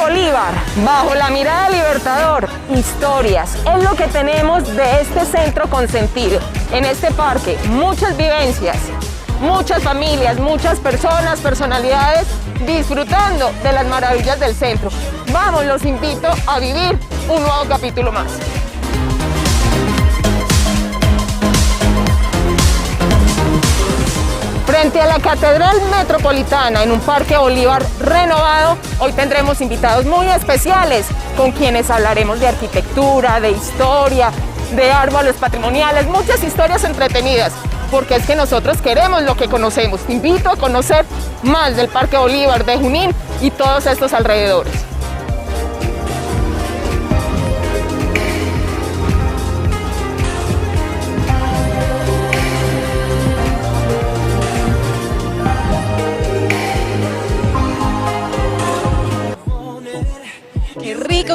Bolívar, bajo la mirada del Libertador, historias, es lo que tenemos de este centro consentido. En este parque, muchas vivencias, muchas familias, muchas personas, personalidades, disfrutando de las maravillas del centro. Vamos, los invito a vivir un nuevo capítulo más. Frente a la Catedral Metropolitana, en un Parque Bolívar renovado, hoy tendremos invitados muy especiales con quienes hablaremos de arquitectura, de historia, de árboles patrimoniales, muchas historias entretenidas, porque es que nosotros queremos lo que conocemos. Te invito a conocer más del Parque Bolívar, de Junín y todos estos alrededores.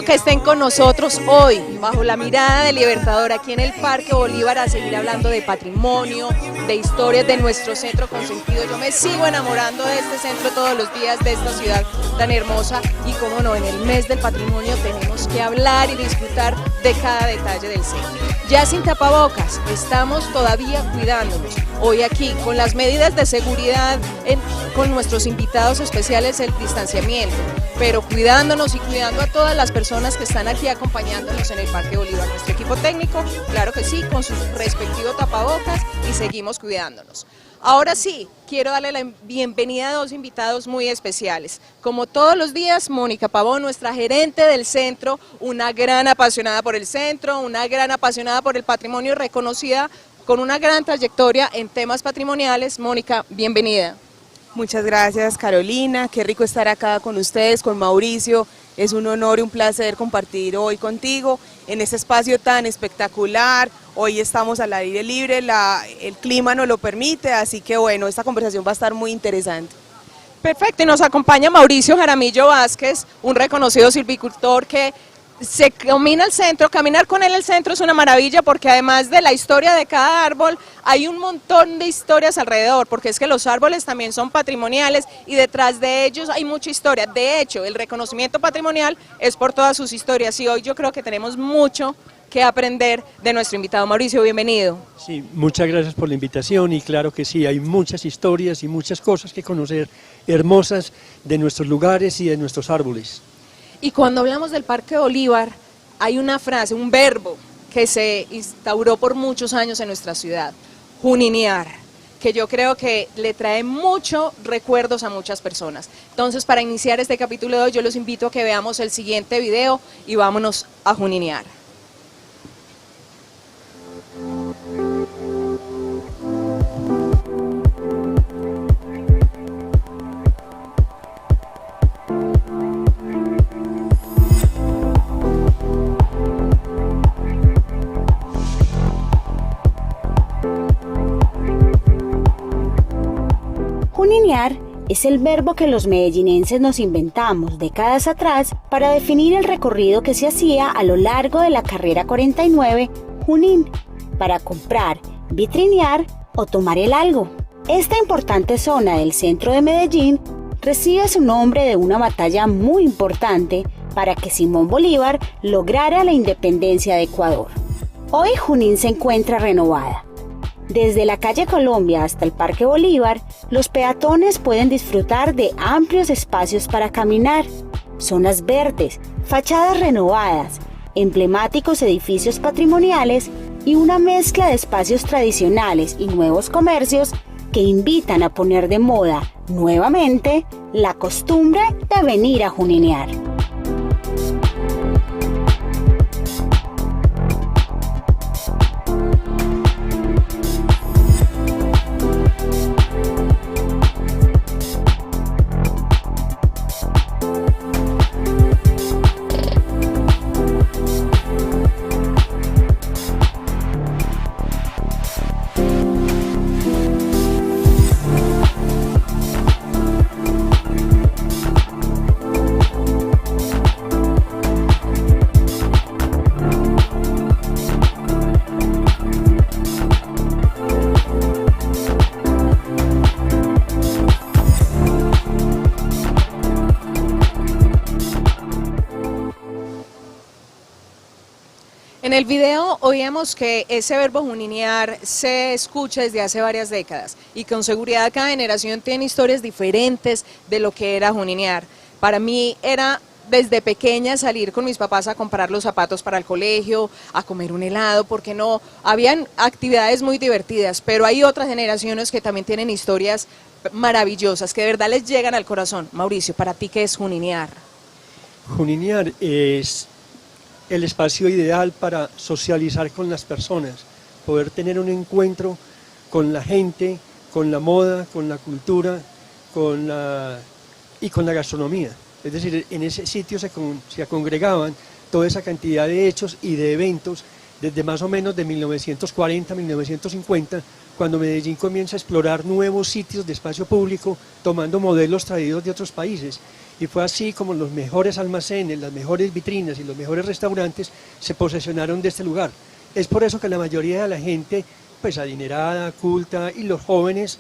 Que estén con nosotros hoy, bajo la mirada del Libertador, aquí en el Parque Bolívar, a seguir hablando de patrimonio, de historias de nuestro centro consentido. Yo me sigo enamorando de este centro todos los días, de esta ciudad tan hermosa, y cómo no, en el mes del patrimonio tenemos que hablar y disfrutar de cada detalle del centro. Ya sin tapabocas, estamos todavía cuidándonos. Hoy aquí, con las medidas de seguridad, con nuestros invitados especiales, el distanciamiento, pero cuidándonos y cuidando a todas las personas que están aquí acompañándonos en el Parque Bolívar. Nuestro equipo técnico, claro que sí, con su respectivo tapabocas, y seguimos cuidándonos. Ahora sí, quiero darle la bienvenida a dos invitados muy especiales. Como todos los días, Mónica Pavón, nuestra gerente del centro, una gran apasionada por el centro, una gran apasionada por el patrimonio, reconocida con una gran trayectoria en temas patrimoniales. Mónica, bienvenida. Muchas gracias, Carolina, qué rico estar acá con ustedes, con Mauricio. Es un honor y un placer compartir hoy contigo en este espacio tan espectacular. Hoy estamos al aire libre, el clima nos lo permite, así que bueno, esta conversación va a estar muy interesante. Perfecto, y nos acompaña Mauricio Jaramillo Vázquez, un reconocido silvicultor que se camina al centro. Caminar con él el centro es una maravilla, porque además de la historia de cada árbol, hay un montón de historias alrededor, porque es que los árboles también son patrimoniales y detrás de ellos hay mucha historia. De hecho, el reconocimiento patrimonial es por todas sus historias, y hoy yo creo que tenemos mucho que aprender de nuestro invitado. Mauricio, bienvenido. Sí, muchas gracias por la invitación, y claro que sí, hay muchas historias y muchas cosas que conocer, hermosas, de nuestros lugares y de nuestros árboles. Y cuando hablamos del Parque Bolívar, hay una frase, un verbo que se instauró por muchos años en nuestra ciudad, juninear, que yo creo que le trae muchos recuerdos a muchas personas. Entonces, para iniciar este capítulo de hoy, yo los invito a que veamos el siguiente video y vámonos a juninear. Juninear es el verbo que los medellinenses nos inventamos décadas atrás para definir el recorrido que se hacía a lo largo de la carrera 49 Junín, para comprar, vitrinear o tomar el algo. Esta importante zona del centro de Medellín recibe su nombre de una batalla muy importante para que Simón Bolívar lograra la independencia de Ecuador. Hoy Junín se encuentra renovada. Desde la calle Colombia hasta el Parque Bolívar, los peatones pueden disfrutar de amplios espacios para caminar, zonas verdes, fachadas renovadas, emblemáticos edificios patrimoniales y una mezcla de espacios tradicionales y nuevos comercios que invitan a poner de moda nuevamente la costumbre de venir a juninear. el video oíamos que ese verbo juninear se escucha desde hace varias décadas y con seguridad cada generación tiene historias diferentes de lo que era juninear. Para mí era desde pequeña salir con mis papás a comprar los zapatos para el colegio, a comer un helado, porque no, habían actividades muy divertidas, pero hay otras generaciones que también tienen historias maravillosas, que de verdad les llegan al corazón. Mauricio, ¿para ti qué es juninear? Juninear es el espacio ideal para socializar con las personas, poder tener un encuentro con la gente, con la moda, con la cultura y con la gastronomía. Es decir, en ese sitio se congregaban toda esa cantidad de hechos y de eventos desde más o menos de 1940 a 1950, cuando Medellín comienza a explorar nuevos sitios de espacio público, tomando modelos traídos de otros países. Y fue así como los mejores almacenes, las mejores vitrinas y los mejores restaurantes se posesionaron de este lugar. Es por eso que la mayoría de la gente, pues adinerada, culta, y los jóvenes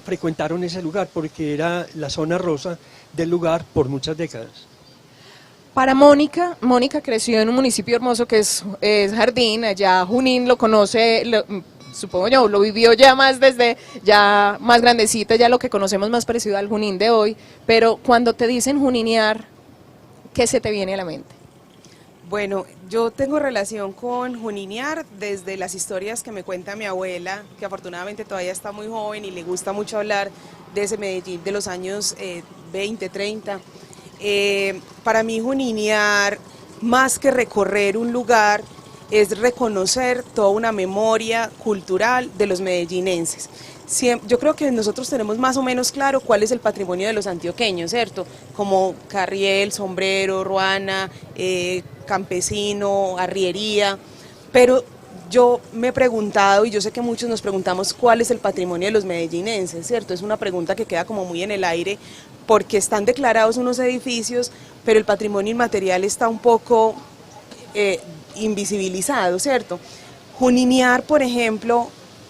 frecuentaron ese lugar, porque era la zona rosa del lugar por muchas décadas. Para Mónica creció en un municipio hermoso que es Jardín, allá Junín lo conoce, supongo yo, lo vivió ya más desde, ya más grandecita, ya lo que conocemos más parecido al Junín de hoy, pero cuando te dicen juninear, ¿qué se te viene a la mente? Bueno, yo tengo relación con juninear desde las historias que me cuenta mi abuela, que afortunadamente todavía está muy joven y le gusta mucho hablar de ese Medellín de los años 20, 30. Para mí juninear, más que recorrer un lugar, es reconocer toda una memoria cultural de los medellinenses. Yo creo que nosotros tenemos más o menos claro cuál es el patrimonio de los antioqueños, ¿cierto? Como carriel, sombrero, ruana, campesino, arriería, pero yo me he preguntado, y yo sé que muchos nos preguntamos, ¿cuál es el patrimonio de los medellinenses, cierto? Es una pregunta que queda como muy en el aire, porque están declarados unos edificios, pero el patrimonio inmaterial está un poco invisibilizado, ¿cierto? Juninear, por ejemplo,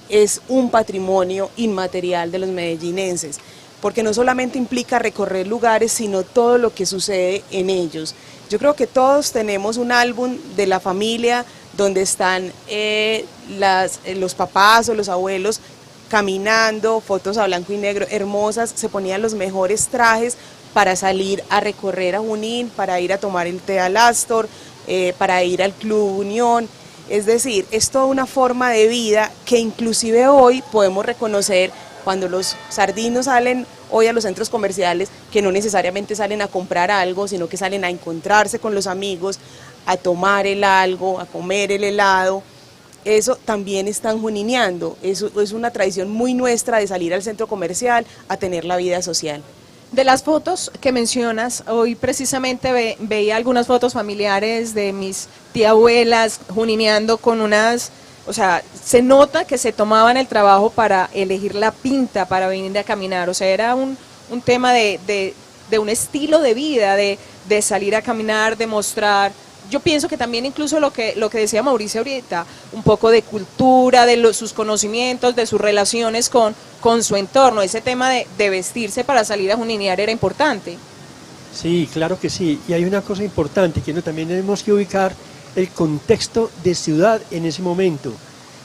es un patrimonio inmaterial de los medellinenses, porque no solamente implica recorrer lugares, sino todo lo que sucede en ellos. Yo creo que todos tenemos un álbum de la familia donde están los papás o los abuelos caminando, fotos a blanco y negro hermosas, se ponían los mejores trajes para salir a recorrer a Junín, para ir a tomar el té al Astor, para ir al Club Unión. Es decir, es toda una forma de vida que inclusive hoy podemos reconocer cuando los sardinos salen hoy a los centros comerciales, que no necesariamente salen a comprar algo, sino que salen a encontrarse con los amigos, a tomar el algo, a comer el helado. Eso también están junineando, eso es una tradición muy nuestra de salir al centro comercial a tener la vida social. De las fotos que mencionas, hoy precisamente veía algunas fotos familiares de mis tiabuelas junineando con unas, o sea, se nota que se tomaban el trabajo para elegir la pinta, para venir a caminar, o sea, era un tema de un estilo de vida, de salir a caminar, de mostrar. Yo pienso que también incluso lo que decía Mauricio ahorita, un poco de cultura, de sus conocimientos, de sus relaciones con su entorno, ese tema de vestirse para salir a juninear era importante. Sí, claro que sí, y hay una cosa importante, que también tenemos que ubicar el contexto de ciudad en ese momento.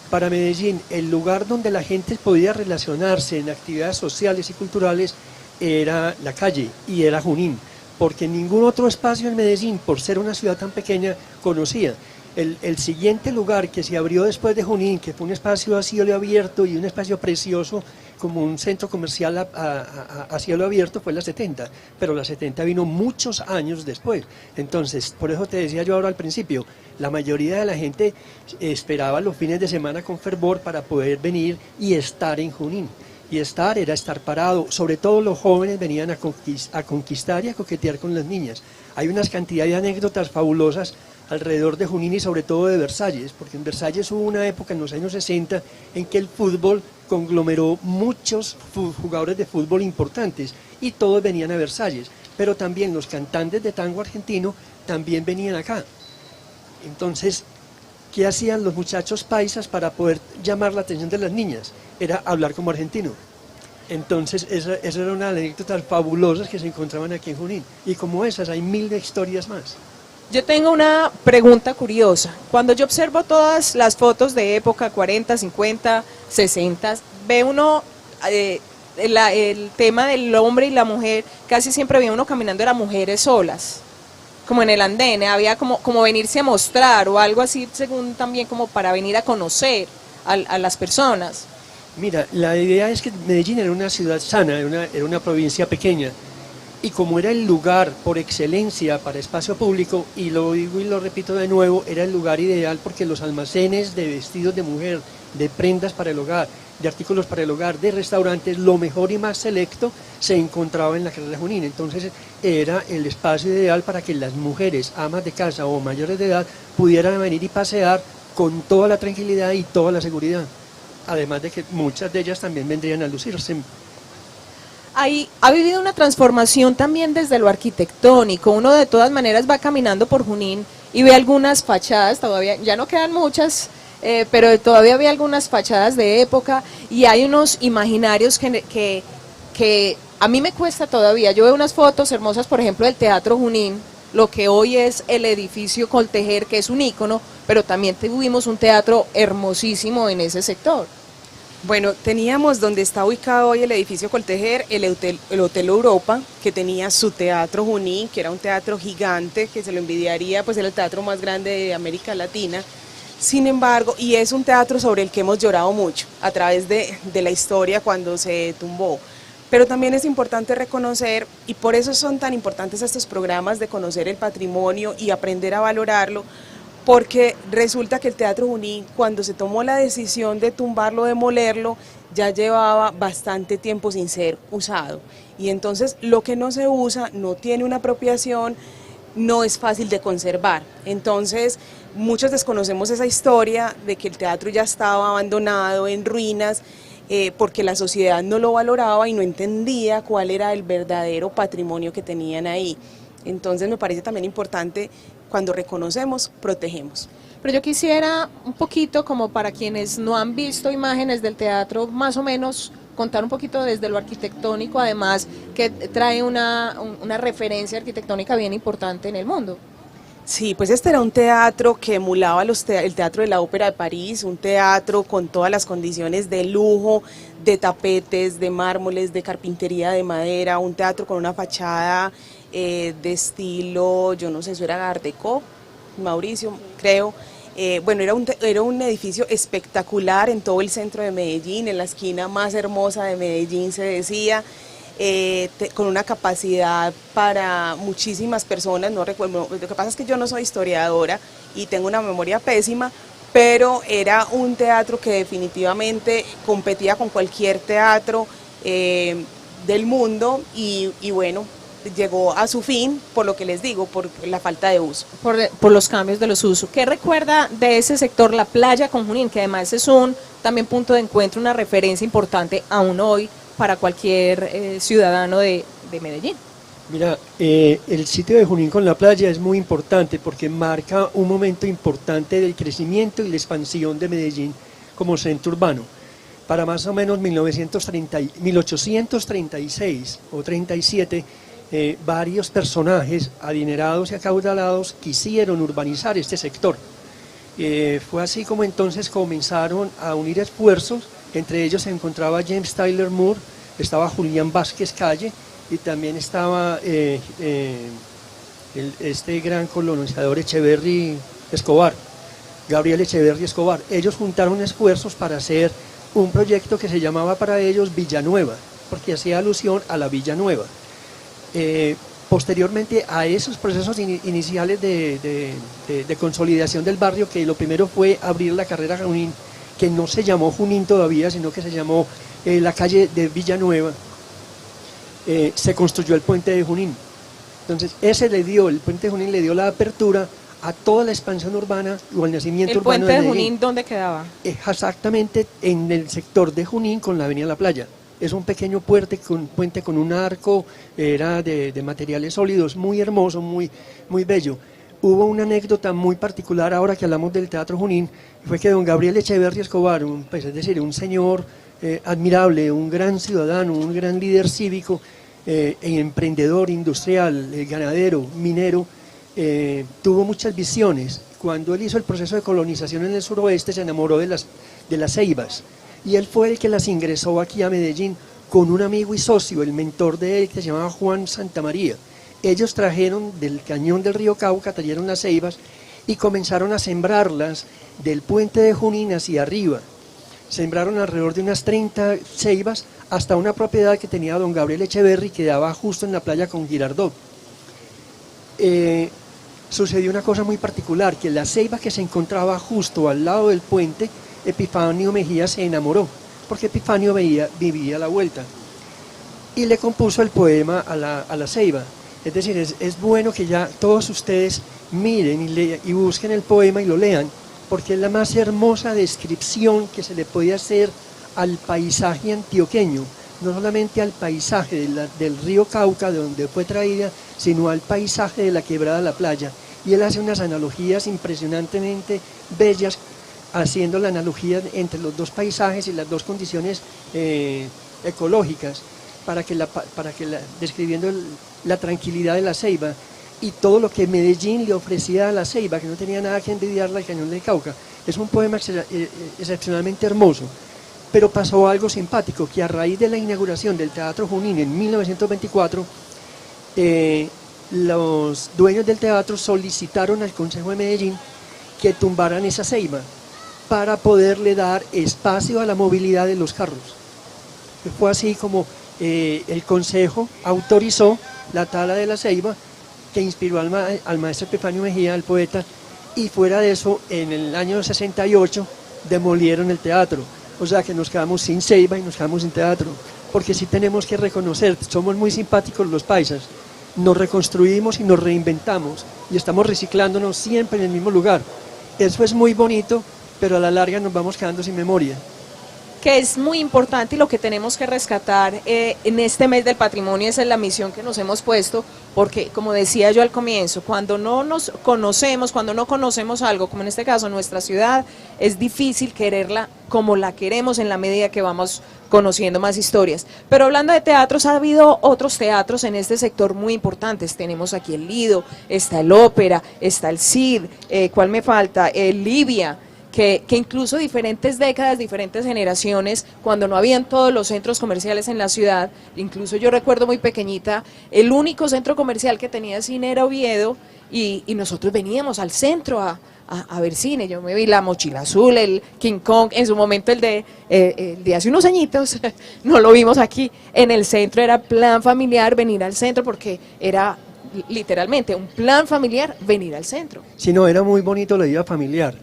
Para Medellín, el lugar donde la gente podía relacionarse en actividades sociales y culturales era la calle, y era Junín, porque ningún otro espacio en Medellín, por ser una ciudad tan pequeña, conocía. El siguiente lugar que se abrió después de Junín, que fue un espacio a cielo abierto y un espacio precioso, como un centro comercial a cielo abierto, fue la 70, pero la 70 vino muchos años después. Entonces, por eso te decía yo ahora al principio, la mayoría de la gente esperaba los fines de semana con fervor para poder venir y estar en Junín. Y estar era estar parado, sobre todo los jóvenes venían a conquistar y a coquetear con las niñas. Hay unas cantidades de anécdotas fabulosas alrededor de Junín y sobre todo de Versalles, porque en Versalles hubo una época en los años 60 en que el fútbol conglomeró muchos jugadores de fútbol importantes y todos venían a Versalles, pero también los cantantes de tango argentino también venían acá. Entonces, ¿qué hacían los muchachos paisas para poder llamar la atención de las niñas? Era hablar como argentino. Entonces, esa era una anécdota fabulosas que se encontraban aquí en Junín. Y como esas, hay 1000 historias más. Yo tengo una pregunta curiosa. Cuando yo observo todas las fotos de época, 40, 50, 60, ve uno el tema del hombre y la mujer, casi siempre ve uno caminando, eran mujeres solas, como en el andén, había como venirse a mostrar o algo así, según también como para venir a conocer a las personas. Mira, la idea es que Medellín era una ciudad sana, era una provincia pequeña, y como era el lugar por excelencia para espacio público, y lo digo y lo repito de nuevo, era el lugar ideal porque los almacenes de vestidos de mujer, de prendas para el hogar, de artículos para el hogar, de restaurantes, lo mejor y más selecto se encontraba en la carrera Junín. Entonces era el espacio ideal para que las mujeres, amas de casa o mayores de edad, pudieran venir y pasear con toda la tranquilidad y toda la seguridad. Además de que muchas de ellas también vendrían a lucirse. Ahí ha vivido una transformación también desde lo arquitectónico. Uno de todas maneras va caminando por Junín y ve algunas fachadas, todavía ya no quedan muchas, pero todavía ve algunas fachadas de época y hay unos imaginarios que a mí me cuesta todavía. Yo veo unas fotos hermosas, por ejemplo, del Teatro Junín, lo que hoy es el edificio Coltejer, que es un ícono, pero también tuvimos un teatro hermosísimo en ese sector. Bueno, teníamos donde está ubicado hoy el edificio Coltejer, el Hotel Europa, que tenía su Teatro Junín, que era un teatro gigante, que se lo envidiaría, pues era el teatro más grande de América Latina. Sin embargo, y es un teatro sobre el que hemos llorado mucho, a través de la historia cuando se tumbó. Pero también es importante reconocer, y por eso son tan importantes estos programas de conocer el patrimonio y aprender a valorarlo, porque resulta que el Teatro Junín, cuando se tomó la decisión de tumbarlo, demolerlo, ya llevaba bastante tiempo sin ser usado. Y entonces lo que no se usa no tiene una apropiación, no es fácil de conservar. Entonces muchos desconocemos esa historia de que el teatro ya estaba abandonado, en ruinas, porque la sociedad no lo valoraba y no entendía cuál era el verdadero patrimonio que tenían ahí. Entonces me parece también importante, cuando reconocemos, protegemos. Pero yo quisiera un poquito, como para quienes no han visto imágenes del teatro, más o menos contar un poquito desde lo arquitectónico, además que trae una referencia arquitectónica bien importante en el mundo. Sí, pues este era un teatro que emulaba el Teatro de la Ópera de París, un teatro con todas las condiciones de lujo, de tapetes, de mármoles, de carpintería de madera, un teatro con una fachada de estilo, yo no sé, eso era Art Deco, Mauricio, creo. Bueno, era un edificio espectacular en todo el centro de Medellín, en la esquina más hermosa de Medellín se decía, con una capacidad para muchísimas personas, no recuerdo, lo que pasa es que yo no soy historiadora y tengo una memoria pésima, pero era un teatro que definitivamente competía con cualquier teatro del mundo y bueno, llegó a su fin, por lo que les digo, por la falta de uso. Por los cambios de los usos. ¿Qué recuerda de ese sector, la playa con Junín, que además es un también punto de encuentro, una referencia importante aún hoy para cualquier ciudadano de Medellín? Mira, el sitio de Junín con la playa es muy importante porque marca un momento importante del crecimiento y la expansión de Medellín como centro urbano. Para más o menos 1836 o 37, varios personajes adinerados y acaudalados quisieron urbanizar este sector. Fue así como entonces comenzaron a unir esfuerzos, entre ellos se encontraba James Tyler Moore, estaba Julián Vázquez Calle y también estaba este gran colonizador Echeverry Escobar, Gabriel Echeverry Escobar. Ellos juntaron esfuerzos para hacer un proyecto que se llamaba para ellos Villanueva, porque hacía alusión a la Villa Nueva. Posteriormente a esos procesos iniciales de consolidación del barrio, que lo primero fue abrir la carrera Junín, que no se llamó Junín todavía, sino que se llamó la calle de Villanueva, se construyó el puente de Junín. Entonces el puente de Junín le dio la apertura a toda la expansión urbana o al nacimiento urbano de Medellín. ¿El puente de Junín dónde quedaba? Exactamente en el sector de Junín con la avenida La Playa. Es un pequeño puente con un arco, era de materiales sólidos, muy hermoso, muy bello. Hubo una anécdota muy particular ahora que hablamos del Teatro Junín, fue que don Gabriel Echeverry Escobar, es decir, un señor admirable, un gran ciudadano, un gran líder cívico, emprendedor, industrial, ganadero, minero, tuvo muchas visiones. Cuando él hizo el proceso de colonización en el suroeste, se enamoró de las ceibas, y él fue el que las ingresó aquí a Medellín con un amigo y socio, el mentor de él, que se llamaba Juan Santamaría. Ellos trajeron del cañón del río Cauca, trajeron las ceibas y comenzaron a sembrarlas del puente de Junín hacia arriba. Sembraron alrededor de unas 30 ceibas hasta una propiedad que tenía don Gabriel Echeverri, que daba justo en la playa con Girardot. Sucedió una cosa muy particular, que la ceiba que se encontraba justo al lado del puente, Epifanio Mejía se enamoró, porque Epifanio vivía a la vuelta, y le compuso el poema a la ceiba. Es decir, es bueno que ya todos ustedes miren y busquen el poema y lo lean, porque es la más hermosa descripción que se le puede hacer al paisaje antioqueño, no solamente al paisaje del río Cauca, de donde fue traída, sino al paisaje de la quebrada de la playa. Y él hace unas analogías impresionantemente bellas, haciendo la analogía entre los dos paisajes y las dos condiciones ecológicas, describiendo la tranquilidad de la ceiba y todo lo que Medellín le ofrecía a la ceiba, que no tenía nada que envidiarle al cañón del Cauca. Es un poema excepcionalmente hermoso. Pero pasó algo simpático, que a raíz de la inauguración del Teatro Junín en 1924, los dueños del teatro solicitaron al Consejo de Medellín que tumbaran esa ceiba para poderle dar espacio a la movilidad de los carros. Fue así como el Consejo autorizó la tala de la ceiba, que inspiró al maestro Epifanio Mejía, al poeta, y fuera de eso, en el año 68 demolieron el teatro. O sea que nos quedamos sin ceiba y nos quedamos sin teatro, porque sí tenemos que reconocer, somos muy simpáticos los paisas, nos reconstruimos y nos reinventamos y estamos reciclándonos siempre en el mismo lugar. Eso es muy bonito, pero a la larga nos vamos quedando sin memoria. Que es muy importante y lo que tenemos que rescatar en este mes del patrimonio, esa es la misión que nos hemos puesto, porque como decía yo al comienzo, cuando no nos conocemos, cuando no conocemos algo, como en este caso nuestra ciudad, es difícil quererla como la queremos en la medida que vamos conociendo más historias. Pero hablando de teatros, ha habido otros teatros en este sector muy importantes. Tenemos aquí el Lido, está el Ópera, está el CID, ¿cuál me falta? El Livia. Que incluso diferentes décadas, diferentes generaciones, cuando no habían todos los centros comerciales en la ciudad, incluso yo recuerdo muy pequeñita, el único centro comercial que tenía cine era Oviedo, y nosotros veníamos al centro a ver cine. Yo me vi La Mochila Azul, el King Kong, en su momento el de hace unos añitos, no lo vimos aquí, en el centro era plan familiar venir al centro, porque era literalmente un plan familiar venir al centro. Sí, no, era muy bonito la vida familiar,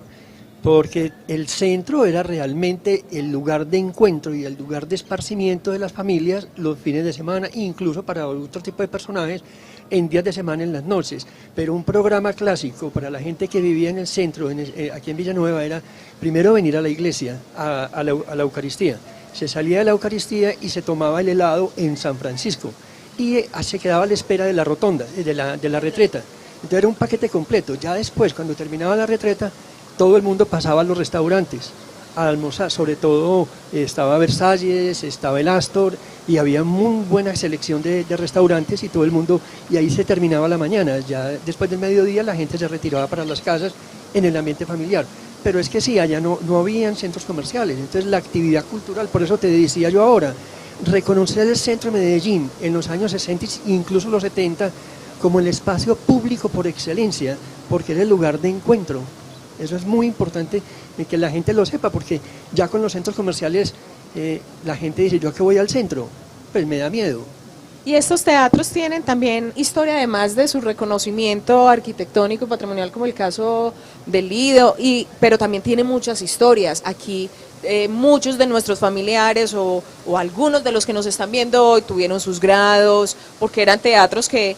porque el centro era realmente el lugar de encuentro y el lugar de esparcimiento de las familias los fines de semana, incluso para otro tipo de personajes en días de semana, en las noches. Pero un programa clásico para la gente que vivía en el centro, aquí en Villanueva, era primero venir a la iglesia, a la Eucaristía. Se salía de la Eucaristía y se tomaba el helado en San Francisco, y se quedaba a la espera de la rotonda, de la retreta. Entonces era un paquete completo. Ya después, cuando terminaba la retreta, todo el mundo pasaba a los restaurantes a almorzar, sobre todo estaba Versalles, estaba el Astor, y había muy buena selección de restaurantes, y todo el mundo, y ahí se terminaba la mañana. Ya después del mediodía la gente se retiraba para las casas en el ambiente familiar. Pero es que sí, allá no habían centros comerciales, entonces la actividad cultural, por eso te decía yo ahora, reconocer el centro de Medellín en los años 60 e incluso los 70 como el espacio público por excelencia, porque era el lugar de encuentro. Eso es muy importante que la gente lo sepa, porque ya con los centros comerciales la gente dice, ¿yo a qué voy al centro? Pues me da miedo. Y estos teatros tienen también historia, además de su reconocimiento arquitectónico y patrimonial, como el caso del Lido, pero también tiene muchas historias. Aquí muchos de nuestros familiares o algunos de los que nos están viendo hoy tuvieron sus grados, porque eran teatros que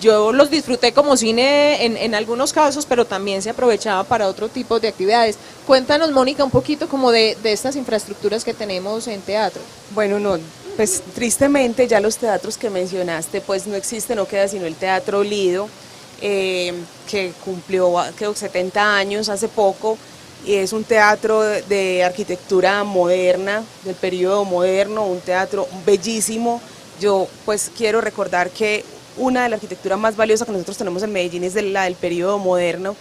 yo los disfruté como cine en algunos casos, pero también se aprovechaba para otro tipo de actividades. Cuéntanos, Mónica, un poquito como de estas infraestructuras que tenemos en teatro. Bueno, no, pues tristemente ya los teatros que mencionaste pues no existen, no queda sino el Teatro Lido, que cumplió 70 años hace poco, y es un teatro de arquitectura moderna, del periodo moderno, un teatro bellísimo. Yo pues quiero recordar que una de la arquitectura más valiosa que nosotros tenemos en Medellín es la del periodo moderno,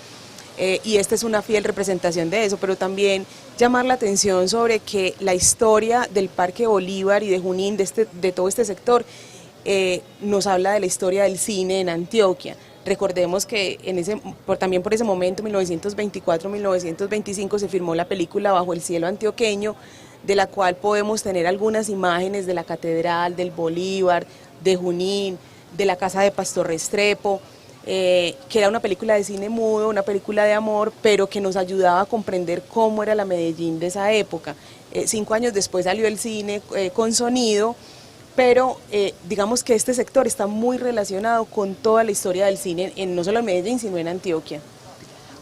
y esta es una fiel representación de eso, pero también llamar la atención sobre que la historia del Parque Bolívar y de Junín, de todo este sector, nos habla de la historia del cine en Antioquia. Recordemos que también por ese momento, 1924-1925, se filmó la película Bajo el cielo antioqueño, de la cual podemos tener algunas imágenes de la Catedral, del Bolívar, de Junín, de la Casa de Pastor Restrepo, que era una película de cine mudo, una película de amor, pero que nos ayudaba a comprender cómo era la Medellín de esa época. 5 años después salió el cine con sonido, pero digamos que este sector está muy relacionado con toda la historia del cine, no solo en Medellín, sino en Antioquia.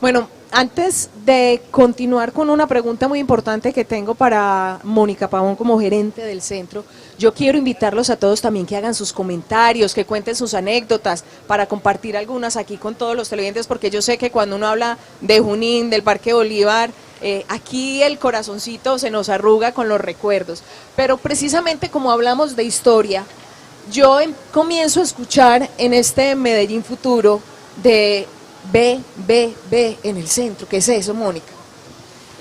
Bueno, antes de continuar con una pregunta muy importante que tengo para Mónica Pavón como gerente del centro, yo quiero invitarlos a todos también que hagan sus comentarios, que cuenten sus anécdotas, para compartir algunas aquí con todos los televidentes, porque yo sé que cuando uno habla de Junín, del Parque Bolívar, aquí el corazoncito se nos arruga con los recuerdos. Pero precisamente como hablamos de historia, yo comienzo a escuchar en este Medellín futuro de B en el centro. ¿Qué es eso, Mónica?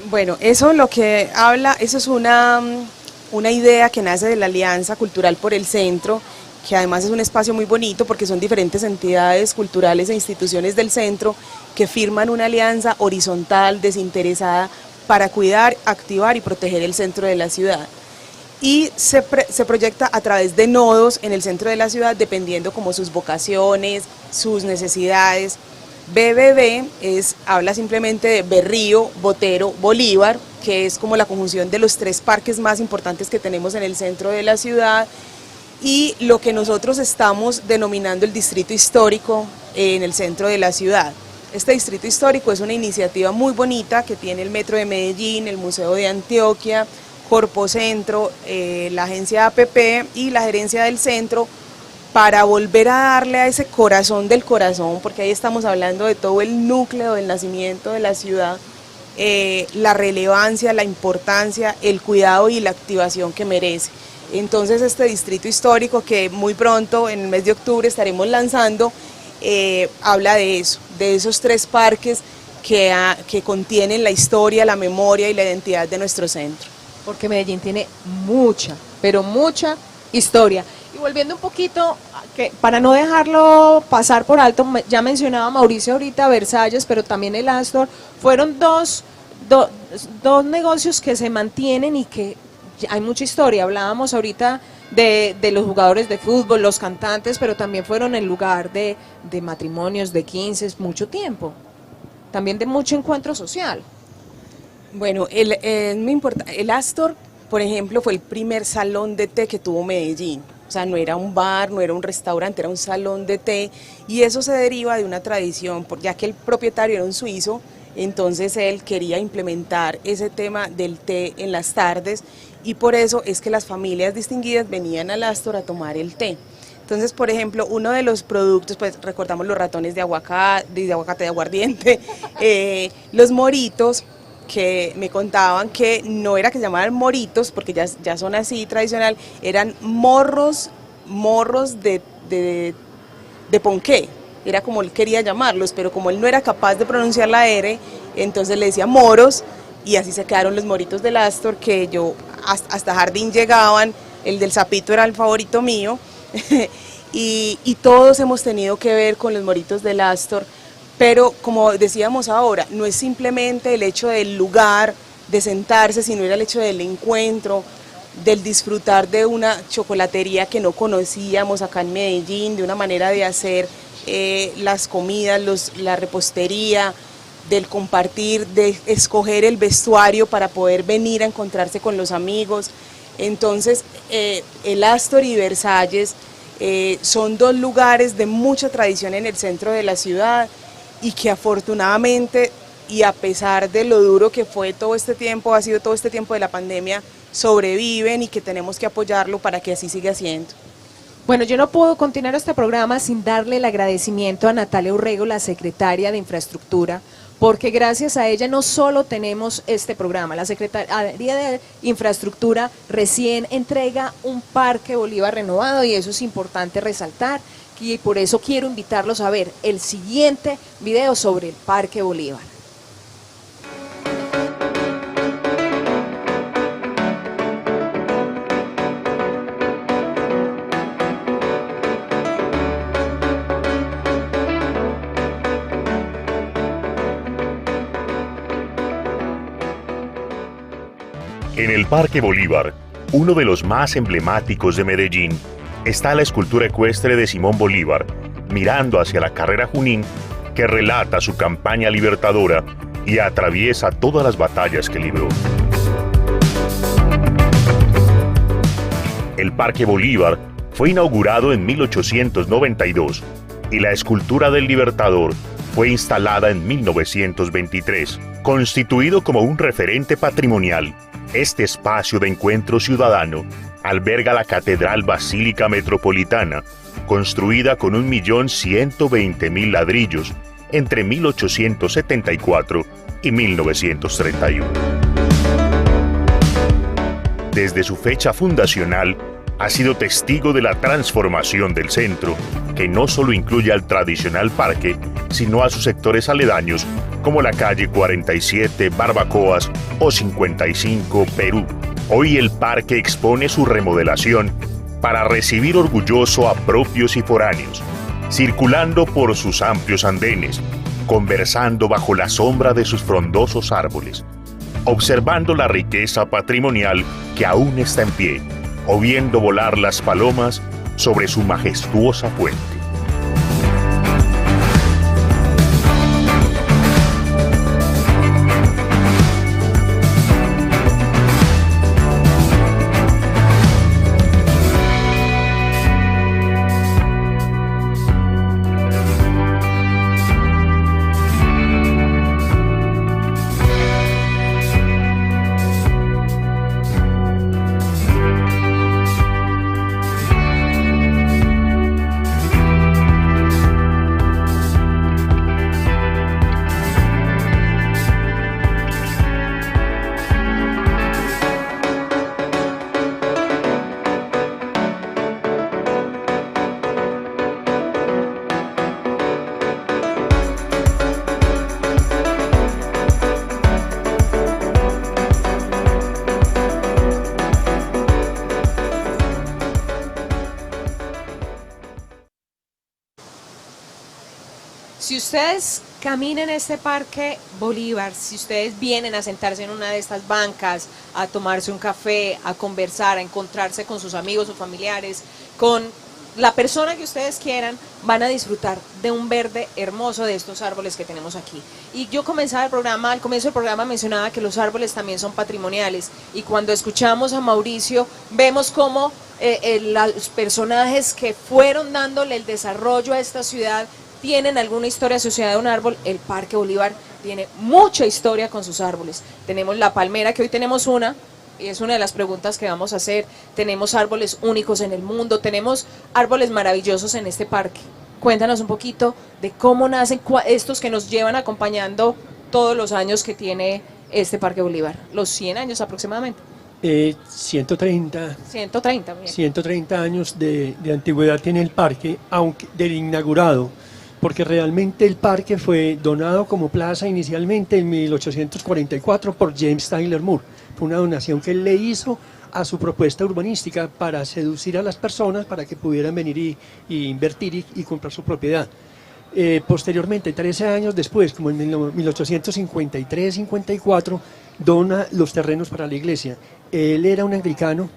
Bueno, eso lo que habla, eso es una idea que nace de la Alianza Cultural por el Centro, que además es un espacio muy bonito porque son diferentes entidades culturales e instituciones del centro que firman una alianza horizontal, desinteresada, para cuidar, activar y proteger el centro de la ciudad. Y se proyecta a través de nodos en el centro de la ciudad, dependiendo como sus vocaciones, sus necesidades. BBB habla simplemente de Berrío, Botero, Bolívar, que es como la conjunción de los 3 parques más importantes que tenemos en el centro de la ciudad, y lo que nosotros estamos denominando el distrito histórico en el centro de la ciudad. Este distrito histórico es una iniciativa muy bonita que tiene el Metro de Medellín, el Museo de Antioquia, Corpo Centro, la agencia APP y la gerencia del centro, para volver a darle a ese corazón del corazón, porque ahí estamos hablando de todo el núcleo del nacimiento de la ciudad, la relevancia, la importancia, el cuidado y la activación que merece. Entonces este distrito histórico, que muy pronto, en el mes de octubre, estaremos lanzando, habla de eso, de esos 3 parques que contienen la historia, la memoria y la identidad de nuestro centro. Porque Medellín tiene mucha, pero mucha historia. Y volviendo un poquito, para no dejarlo pasar por alto, ya mencionaba Mauricio ahorita Versalles, pero también el Astor, fueron dos negocios que se mantienen y que hay mucha historia. Hablábamos ahorita de los jugadores de fútbol, los cantantes, pero también fueron el lugar de matrimonios, de 15, mucho tiempo, también de mucho encuentro social. Bueno, el Astor, por ejemplo, fue el primer salón de té que tuvo Medellín. O sea, no era un bar, no era un restaurante, era un salón de té, y eso se deriva de una tradición, ya que el propietario era un suizo, entonces él quería implementar ese tema del té en las tardes, y por eso es que las familias distinguidas venían al Astor a tomar el té. Entonces, por ejemplo, uno de los productos, pues recordamos los ratones de aguacate, de aguardiente, los moritos, que me contaban que no era que se llamaban moritos, porque ya son así tradicional, eran morros de ponqué, era como él quería llamarlos, pero como él no era capaz de pronunciar la R, entonces le decía moros, y así se quedaron los moritos del Astor, que yo hasta jardín llegaban, el del sapito era el favorito mío, y todos hemos tenido que ver con los moritos del Astor. Pero como decíamos ahora, no es simplemente el hecho del lugar, de sentarse, sino era el hecho del encuentro, del disfrutar de una chocolatería que no conocíamos acá en Medellín, de una manera de hacer las comidas, la repostería, del compartir, de escoger el vestuario para poder venir a encontrarse con los amigos. Entonces, el Astor y Versalles son 2 lugares de mucha tradición en el centro de la ciudad, y que afortunadamente, y a pesar de lo duro que fue todo este tiempo, ha sido todo este tiempo de la pandemia, sobreviven, y que tenemos que apoyarlo para que así siga siendo. Bueno, yo no puedo continuar este programa sin darle el agradecimiento a Natalia Urrego, la secretaria de Infraestructura, porque gracias a ella no solo tenemos este programa, la Secretaría de Infraestructura recién entrega un Parque Bolívar renovado, y eso es importante resaltar, y por eso quiero invitarlos a ver el siguiente video sobre el Parque Bolívar. En el Parque Bolívar, uno de los más emblemáticos de Medellín, está la escultura ecuestre de Simón Bolívar, mirando hacia la carrera Junín, que relata su campaña libertadora y atraviesa todas las batallas que libró. El Parque Bolívar fue inaugurado en 1892 y la escultura del Libertador fue instalada en 1923. Constituido como un referente patrimonial, este espacio de encuentro ciudadano alberga la Catedral Basílica Metropolitana, construida con 1.120.000 ladrillos entre 1874 y 1931. Desde su fecha fundacional, ha sido testigo de la transformación del centro, que no solo incluye al tradicional parque, sino a sus sectores aledaños, como la calle 47, Barbacoas o 55, Perú. Hoy el parque expone su remodelación para recibir orgulloso a propios y foráneos, circulando por sus amplios andenes, conversando bajo la sombra de sus frondosos árboles, observando la riqueza patrimonial que aún está en pie, o viendo volar las palomas sobre su majestuosa fuente. Si ustedes caminan en este Parque Bolívar, si ustedes vienen a sentarse en una de estas bancas, a tomarse un café, a conversar, a encontrarse con sus amigos o familiares, con la persona que ustedes quieran, van a disfrutar de un verde hermoso de estos árboles que tenemos aquí. Y yo comenzaba el programa, al comienzo del programa mencionaba que los árboles también son patrimoniales, y cuando escuchamos a Mauricio vemos cómo los personajes que fueron dándole el desarrollo a esta ciudad tienen alguna historia asociada a un árbol. El Parque Bolívar tiene mucha historia con sus árboles. Tenemos la palmera, que hoy tenemos una, y es una de las preguntas que vamos a hacer. Tenemos árboles únicos en el mundo, tenemos árboles maravillosos en este parque. Cuéntanos un poquito de cómo nacen estos que nos llevan acompañando todos los años que tiene este Parque Bolívar, los 100 años aproximadamente. 130 bien. 130 años de antigüedad tiene el parque, aunque del inaugurado, porque realmente el parque fue donado como plaza inicialmente en 1844 por James Tyler Moore. Fue una donación que él le hizo a su propuesta urbanística para seducir a las personas para que pudieran venir y invertir y comprar su propiedad. Posteriormente, 13 años después, como en 1853-54, dona los terrenos para la iglesia. Él era un anglicano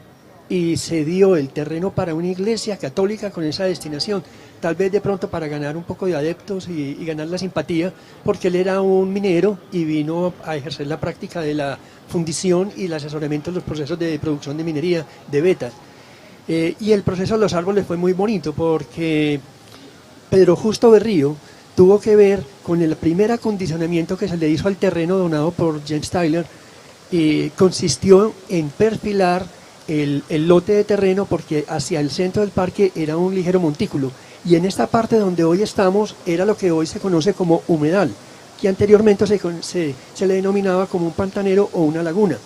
y cedió el terreno para una iglesia católica con esa destinación, tal vez de pronto para ganar un poco de adeptos y ganar la simpatía, porque él era un minero y vino a ejercer la práctica de la fundición y el asesoramiento en los procesos de producción de minería de vetas. Y el proceso de los árboles fue muy bonito porque Pedro Justo Berrío tuvo que ver con el primer acondicionamiento que se le hizo al terreno donado por James Tyler, y consistió en perfilar el lote de terreno, porque hacia el centro del parque era un ligero montículo, y en esta parte donde hoy estamos era lo que hoy se conoce como humedal, que anteriormente se le denominaba como un pantanero o una laguna,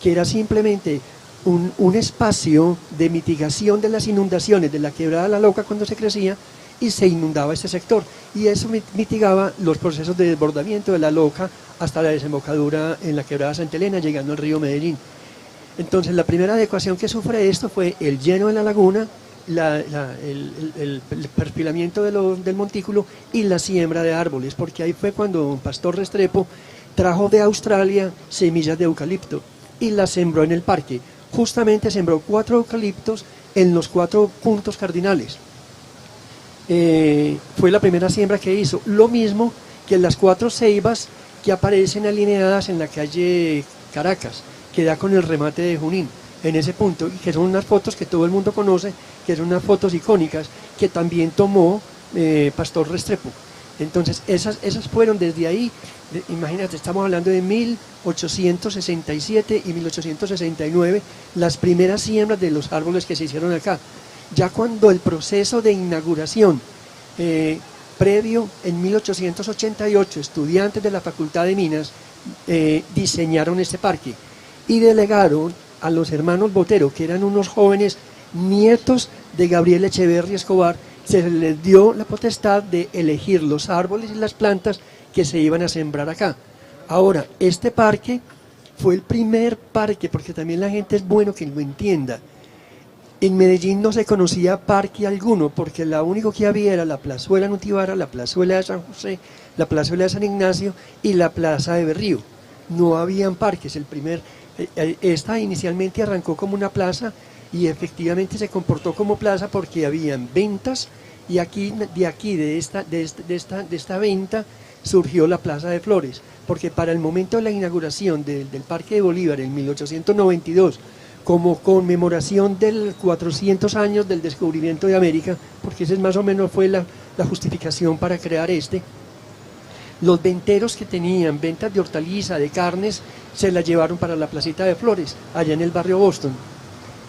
que era simplemente un espacio de mitigación de las inundaciones de la Quebrada La Loca cuando se crecía, y se inundaba este sector, y eso mitigaba los procesos de desbordamiento de la Loca hasta la desembocadura en la quebrada Santa Elena, llegando al río Medellín. Entonces la primera adecuación que sufre esto fue el lleno de la laguna, el perfilamiento del montículo y la siembra de árboles, porque ahí fue cuando don Pastor Restrepo trajo de Australia semillas de eucalipto y las sembró en el parque. Justamente sembró 4 eucaliptos en los 4 puntos cardinales. Fue la primera siembra que hizo, lo mismo que las 4 ceibas que aparecen alineadas en la calle Caracas, que da con el remate de Junín, en ese punto, y que son unas fotos que todo el mundo conoce, que son unas fotos icónicas, que también tomó Pastor Restrepo. Entonces, esas fueron desde ahí, imagínate, estamos hablando de 1867 y 1869, las primeras siembras de los árboles que se hicieron acá. Ya cuando el proceso de inauguración previo, en 1888, estudiantes de la Facultad de Minas diseñaron este parque y delegaron a los hermanos Botero, que eran unos jóvenes nietos de Gabriel Echeverri Escobar, se les dio la potestad de elegir los árboles y las plantas que se iban a sembrar acá. Ahora, este parque fue el primer parque, porque también la gente es bueno que lo entienda. En Medellín no se conocía parque alguno, porque lo único que había era la plazuela Nutibara, la plazuela de San José, la plazuela de San Ignacio y la plaza de Berrío. No habían parques. Esta inicialmente arrancó como una plaza y efectivamente se comportó como plaza porque habían ventas, y de esta venta surgió la Plaza de Flores, porque para el momento de la inauguración del Parque de Bolívar en 1892, como conmemoración del 400 años del descubrimiento de América, porque ese más o menos fue la justificación para crear los venteros que tenían ventas de hortaliza, de carnes, se las llevaron para la Placita de Flores, allá en el barrio Boston.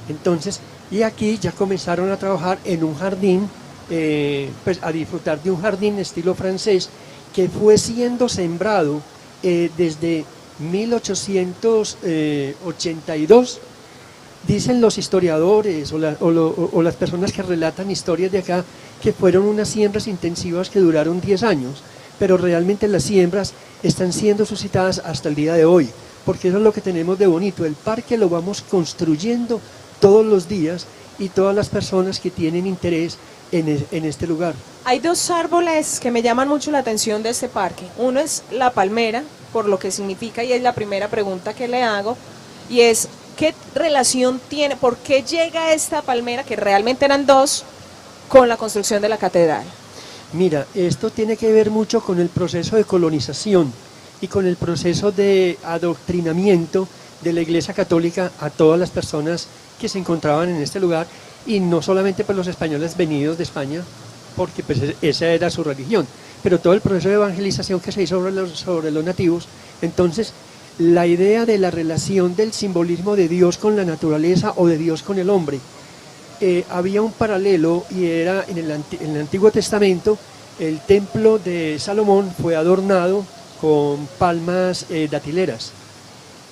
Entonces, y aquí ya comenzaron a trabajar en un jardín, pues a disfrutar de un jardín estilo francés, que fue siendo sembrado desde 1882. Dicen los historiadores o las personas que relatan historias de acá que fueron unas siembras intensivas que duraron 10 años, pero realmente las siembras están siendo suscitadas hasta el día de hoy, porque eso es lo que tenemos de bonito. El parque lo vamos construyendo todos los días, y todas las personas que tienen interés en este lugar. Hay 2 árboles que me llaman mucho la atención de este parque. Uno es la palmera, por lo que significa, y es la primera pregunta que le hago, y es, ¿qué relación tiene, por qué llega esta palmera, que realmente eran 2, con la construcción de la catedral? Mira, esto tiene que ver mucho con el proceso de colonización y con el proceso de adoctrinamiento de la Iglesia Católica a todas las personas que se encontraban en este lugar, y no solamente por los españoles venidos de España, porque pues esa era su religión, pero todo el proceso de evangelización que se hizo sobre los nativos. Entonces, la idea de la relación del simbolismo de Dios con la naturaleza o de Dios con el hombre, había un paralelo, y era en el Antiguo Testamento, el templo de Salomón fue adornado con palmas datileras.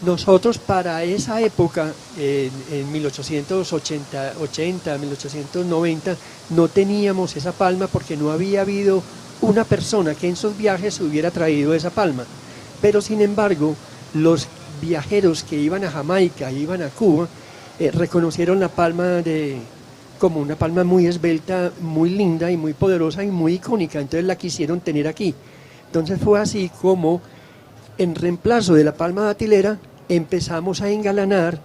Nosotros para esa época, en 1880, 1890, no teníamos esa palma porque no había habido una persona que en sus viajes hubiera traído esa palma. Pero sin embargo, los viajeros que iban a Jamaica, iban a Cuba, reconocieron la palma como una palma muy esbelta, muy linda y muy poderosa y muy icónica, entonces la quisieron tener aquí. Entonces fue así como, en reemplazo de la palma datilera, empezamos a engalanar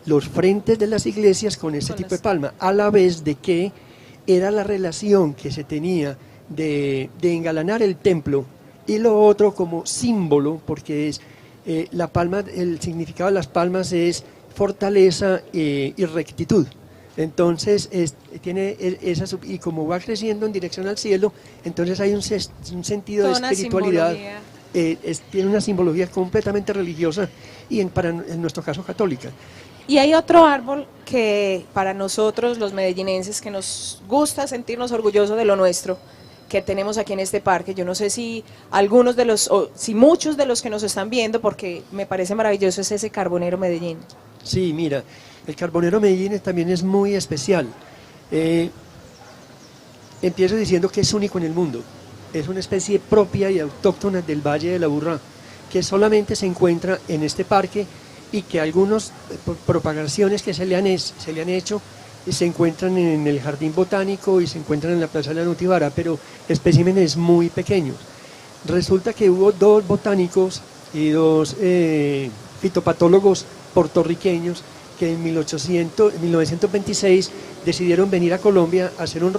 los frentes de las iglesias con este tipo de palma, a la vez de que era la relación que se tenía de engalanar el templo, y lo otro como símbolo, porque es la palma, el significado de las palmas es fortaleza y rectitud. Entonces tiene y como va creciendo en dirección al cielo, entonces hay un sentido de espiritualidad. Tiene una simbología completamente religiosa y en nuestro caso católica. Y hay otro árbol que para nosotros los medellinenses, que nos gusta sentirnos orgullosos de lo nuestro, que tenemos aquí en este parque. Yo no sé si algunos si muchos de los que nos están viendo, porque me parece maravilloso, es ese Carbonero Medellín. Sí, mira, el Carbonero Medellín también es muy especial. Empiezo diciendo que es único en el mundo. Es una especie propia y autóctona del Valle de la Aburrá, que solamente se encuentra en este parque y que algunas propagaciones que se le han hecho se encuentran en el Jardín Botánico y se encuentran en la Plaza de la Nutibara, pero especímenes muy pequeños. Resulta que hubo 2 botánicos y 2 fitopatólogos puertorriqueños que en 1926 decidieron venir a Colombia a hacer un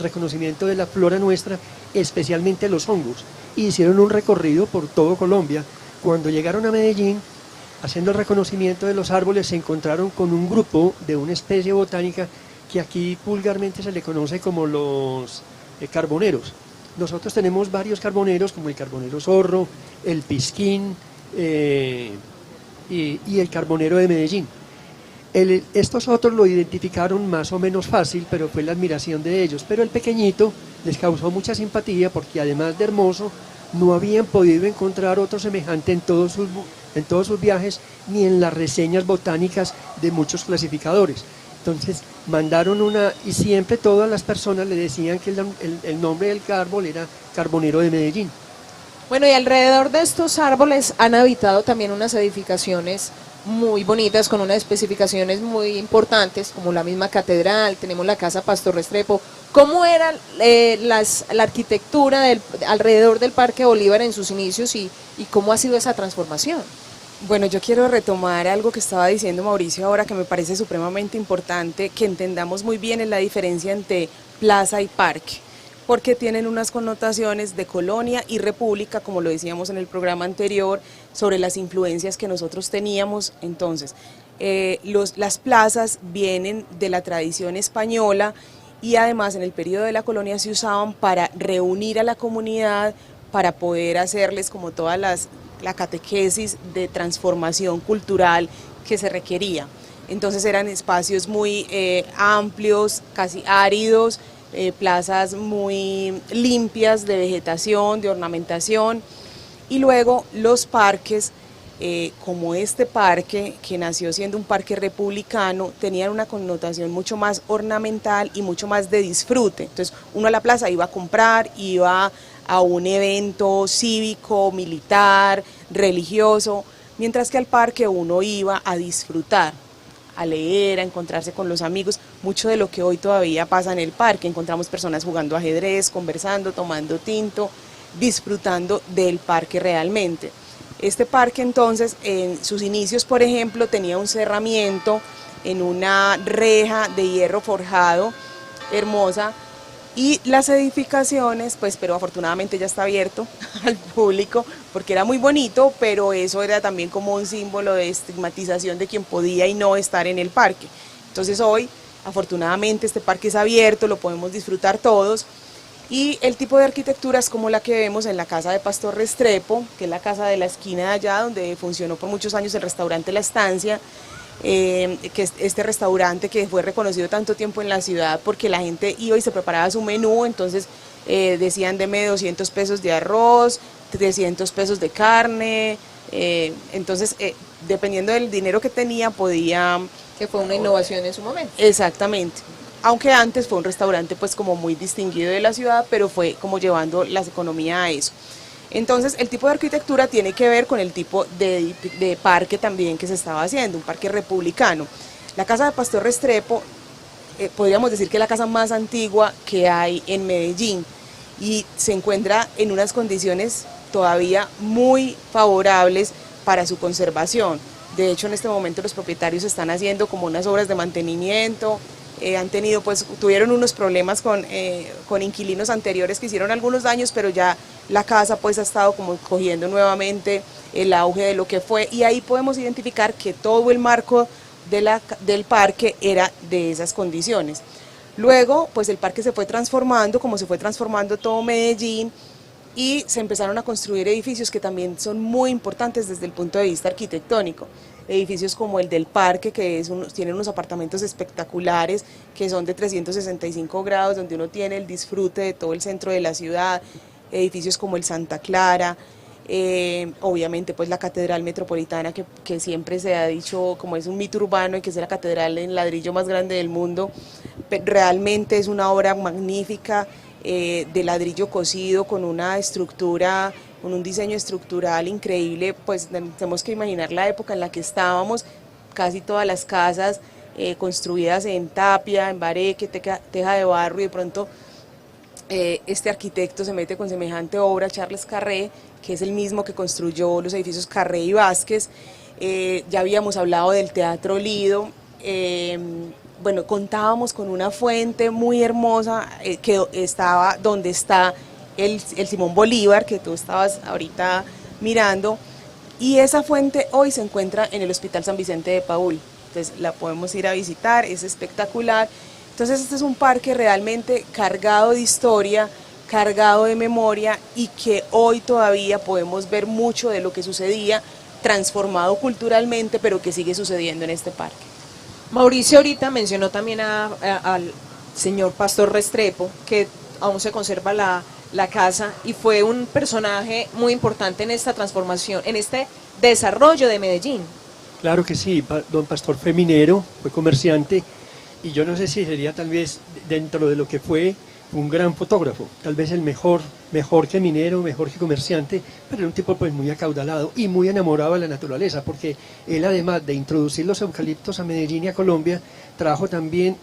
reconocimiento de la flora nuestra, especialmente los hongos, y hicieron un recorrido por todo Colombia. Cuando llegaron a Medellín, haciendo el reconocimiento de los árboles, se encontraron con un grupo de una especie botánica que aquí vulgarmente se le conoce como los carboneros. Nosotros tenemos varios carboneros, como el carbonero zorro, el pisquín y el carbonero de Medellín. Estos otros lo identificaron más o menos fácil, pero fue la admiración de ellos. Pero el pequeñito les causó mucha simpatía porque, además de hermoso, no habían podido encontrar otro semejante en todos sus viajes ni en las reseñas botánicas de muchos clasificadores. Entonces mandaron y siempre todas las personas le decían que el nombre del árbol era carbonero de Medellín. Bueno, y alrededor de estos árboles han habitado también unas edificaciones muy bonitas, con unas especificaciones muy importantes, como la misma catedral, tenemos la casa Pastor Restrepo. ¿Cómo era la arquitectura alrededor del Parque Bolívar en sus inicios y cómo ha sido esa transformación? Bueno, yo quiero retomar algo que estaba diciendo Mauricio ahora, que me parece supremamente importante que entendamos muy bien en la diferencia entre plaza y parque, porque tienen unas connotaciones de colonia y república, como lo decíamos en el programa anterior, sobre las influencias que nosotros teníamos. Entonces, las plazas vienen de la tradición española y además en el periodo de la colonia se usaban para reunir a la comunidad, para poder hacerles como toda la catequesis de transformación cultural que se requería. Entonces eran espacios muy amplios, casi áridos, plazas muy limpias de vegetación, de ornamentación, y luego los parques, como este parque, que nació siendo un parque republicano, tenían una connotación mucho más ornamental y mucho más de disfrute. Entonces uno a la plaza iba a comprar, iba a un evento cívico, militar, religioso, mientras que al parque uno iba a disfrutar, a leer, a encontrarse con los amigos, mucho de lo que hoy todavía pasa en el parque. Encontramos personas jugando ajedrez, conversando, tomando tinto, disfrutando del parque realmente. Este parque entonces, en sus inicios, por ejemplo, tenía un cerramiento en una reja de hierro forjado, hermosa, y las edificaciones, pues, pero afortunadamente ya está abierto al público, porque era muy bonito, pero eso era también como un símbolo de estigmatización de quien podía y no estar en el parque. Entonces hoy, afortunadamente, este parque es abierto, lo podemos disfrutar todos, y el tipo de arquitectura es como la que vemos en la casa de Pastor Restrepo, que es la casa de la esquina de allá, donde funcionó por muchos años el restaurante La Estancia, que es este restaurante que fue reconocido tanto tiempo en la ciudad porque la gente iba y se preparaba su menú. Entonces decían: deme 200 pesos de arroz, 300 pesos de carne, entonces dependiendo del dinero que tenía podía... Que fue una innovación en su momento. Exactamente, aunque antes fue un restaurante pues como muy distinguido de la ciudad, pero fue como llevando la economía a eso. Entonces el tipo de arquitectura tiene que ver con el tipo de parque también que se estaba haciendo, un parque republicano. La casa de Pastor Restrepo, podríamos decir que es la casa más antigua que hay en Medellín y se encuentra en unas condiciones todavía muy favorables para su conservación. De hecho, en este momento los propietarios están haciendo como unas obras de mantenimiento. Tuvieron unos problemas con inquilinos anteriores que hicieron algunos daños, pero ya la casa pues ha estado como cogiendo nuevamente el auge de lo que fue, y ahí podemos identificar que todo el marco del parque era de esas condiciones. Luego pues el parque se fue transformando, como se fue transformando todo Medellín, y se empezaron a construir edificios que también son muy importantes desde el punto de vista arquitectónico. Edificios como el del parque, que tienen unos apartamentos espectaculares, que son de 365 grados, donde uno tiene el disfrute de todo el centro de la ciudad. Edificios como el Santa Clara, obviamente pues la Catedral Metropolitana que siempre se ha dicho como es un mito urbano y que es la catedral en ladrillo más grande del mundo, realmente es una obra magnífica de ladrillo cocido con una estructura, con un diseño estructural increíble. Pues tenemos que imaginar la época en la que estábamos, casi todas las casas construidas en tapia, en bareque, teja de barro, y de pronto este arquitecto se mete con semejante obra, Charles Carré, que es el mismo que construyó los edificios Carré y Vázquez. Ya habíamos hablado del Teatro Lido. Bueno, contábamos con una fuente muy hermosa que estaba donde está el Simón Bolívar, que tú estabas ahorita mirando, y esa fuente hoy se encuentra en el Hospital San Vicente de Paúl. Entonces la podemos ir a visitar, es espectacular. Entonces este es un parque realmente cargado de historia, cargado de memoria, y que hoy todavía podemos ver mucho de lo que sucedía, transformado culturalmente, pero que sigue sucediendo en este parque. Mauricio ahorita mencionó también al señor Pastor Restrepo, que aún se conserva la casa, y fue un personaje muy importante en esta transformación, en este desarrollo de Medellín. Claro que sí, don Pastor fue minero, fue comerciante, y yo no sé si sería tal vez dentro de lo que fue un gran fotógrafo, tal vez el mejor que minero, mejor que comerciante, pero era un tipo pues muy acaudalado y muy enamorado de la naturaleza, porque él, además de introducir los eucaliptos a Medellín y a Colombia, trajo también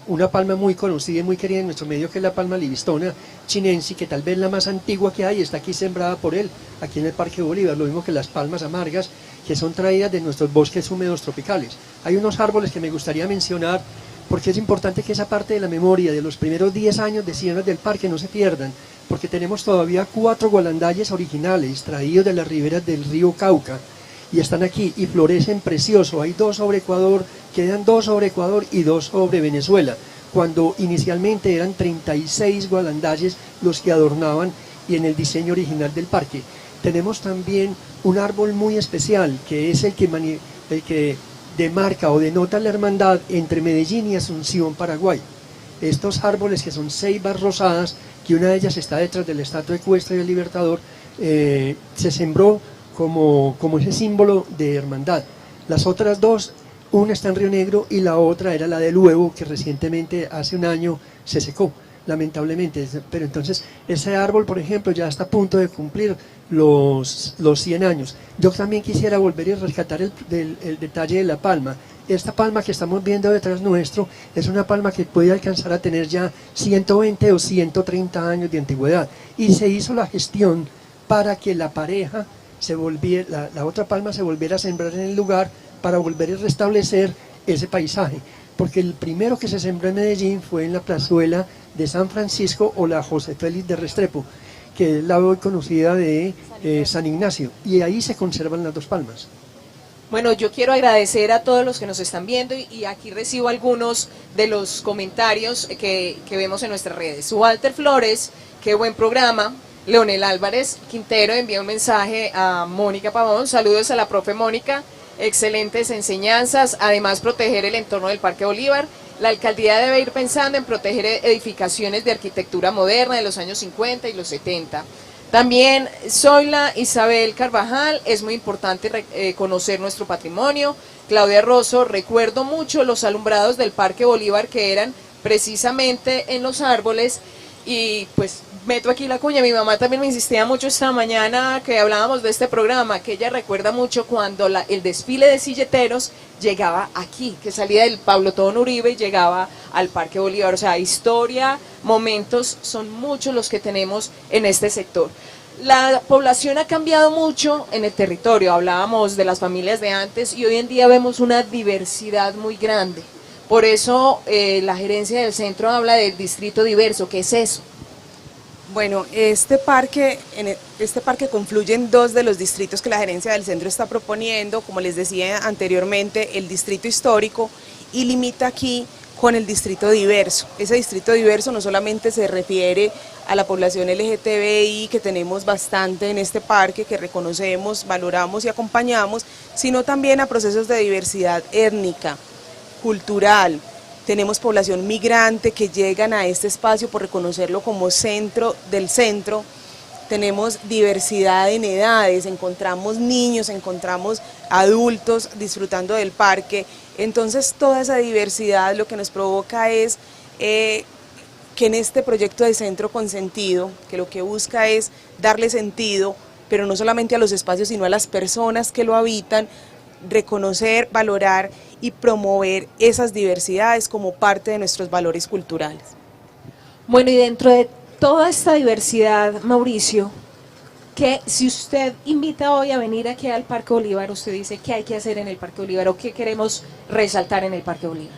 una palma muy conocida y muy querida en nuestro medio, que es la palma livistona chinense, que tal vez la más antigua que hay, está aquí sembrada por él, aquí en el Parque Bolívar, lo mismo que las palmas amargas, que son traídas de nuestros bosques húmedos tropicales. Hay unos árboles que me gustaría mencionar, porque es importante que esa parte de la memoria de los primeros 10 años de cienes del parque no se pierdan, porque tenemos todavía 4 gualandayes originales traídos de las riberas del río Cauca, y están aquí y florecen precioso. Hay 2 sobre Ecuador, quedan 2 sobre Ecuador y 2 sobre Venezuela, cuando inicialmente eran 36 gualandayes los que adornaban y en el diseño original del parque. Tenemos también un árbol muy especial, que es el que demarca o denota la hermandad entre Medellín y Asunción, Paraguay. Estos árboles, que son ceibas rosadas, que una de ellas está detrás de la estatua ecuestre del Libertador, se sembró como ese símbolo de hermandad. Las otras 2, una está en Río Negro y la otra era la del Huevo, que recientemente, hace un año, se secó, lamentablemente. Pero entonces ese árbol, por ejemplo, ya está a punto de cumplir los 100 años. Yo también quisiera volver y rescatar el detalle de la palma. Esta palma que estamos viendo detrás nuestro es una palma que puede alcanzar a tener ya 120 o 130 años de antigüedad, y se hizo la gestión para que la pareja se volviera, la otra palma se volviera a sembrar en el lugar, para volver a restablecer ese paisaje, porque el primero que se sembró en Medellín fue en la plazuela de San Francisco, o la José Félix de Restrepo, que es la hoy conocida de San Ignacio, y ahí se conservan las 2 palmas. Bueno, yo quiero agradecer a todos los que nos están viendo, y aquí recibo algunos de los comentarios que vemos en nuestras redes. Walter Flores, qué buen programa. Leonel Álvarez Quintero envía un mensaje a Mónica Pavón: saludos a la profe Mónica, excelentes enseñanzas, además proteger el entorno del Parque Bolívar. La alcaldía debe ir pensando en proteger edificaciones de arquitectura moderna de los años 50 y los 70. También Zoila Isabel Carvajal: es muy importante conocer nuestro patrimonio. Claudia Rosso: recuerdo mucho los alumbrados del Parque Bolívar, que eran precisamente en los árboles. Y pues meto aquí la cuña, mi mamá también me insistía mucho esta mañana que hablábamos de este programa, que ella recuerda mucho cuando el desfile de silleteros llegaba aquí, que salía del Pablo Tobón Uribe y llegaba al Parque Bolívar. O sea, historia, momentos, son muchos los que tenemos en este sector. La población ha cambiado mucho en el territorio, hablábamos de las familias de antes, y hoy en día vemos una diversidad muy grande. Por eso la gerencia del centro habla del distrito diverso. ¿Qué es eso? Bueno, en este parque confluyen 2 de los distritos que la gerencia del centro está proponiendo, como les decía anteriormente, el distrito histórico, y limita aquí con el distrito diverso. Ese distrito diverso no solamente se refiere a la población LGTBI, que tenemos bastante en este parque, que reconocemos, valoramos y acompañamos, sino también a procesos de diversidad étnica, cultural. Tenemos población migrante que llegan a este espacio por reconocerlo como centro del centro, tenemos diversidad en edades, encontramos niños, encontramos adultos disfrutando del parque. Entonces toda esa diversidad lo que nos provoca es que en este proyecto de centro consentido, que lo que busca es darle sentido, pero no solamente a los espacios, sino a las personas que lo habitan, reconocer, valorar y promover esas diversidades como parte de nuestros valores culturales. Bueno, y dentro de toda esta diversidad, Mauricio, que si usted invita hoy a venir aquí al Parque Bolívar, usted dice qué hay que hacer en el Parque Bolívar o qué queremos resaltar en el Parque Bolívar.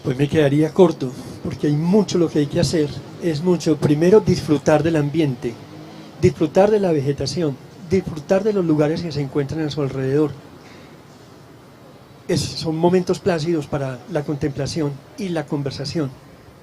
Pues me quedaría corto, porque hay mucho lo que hay que hacer. Es mucho, primero, disfrutar del ambiente, disfrutar de la vegetación, disfrutar de los lugares que se encuentran a su alrededor. Son momentos plácidos para la contemplación y la conversación.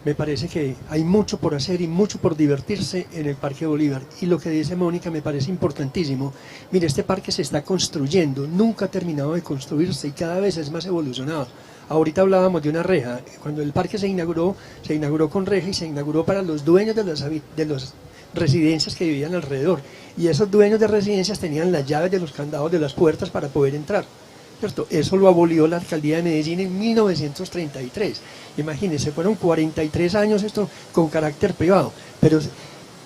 Me parece que hay mucho por hacer y mucho por divertirse en el Parque Bolívar. Y lo que dice Mónica me parece importantísimo. Mire, este parque se está construyendo, nunca ha terminado de construirse y cada vez es más evolucionado. Ahorita hablábamos de una reja. Cuando el parque se inauguró con reja y se inauguró para los dueños de las residencias que vivían alrededor. Y esos dueños de residencias tenían las llaves de los candados de las puertas para poder entrar. ¿Cierto? Eso lo abolió la alcaldía de Medellín en 1933. Imagínense, fueron 43 años esto con carácter privado. Pero,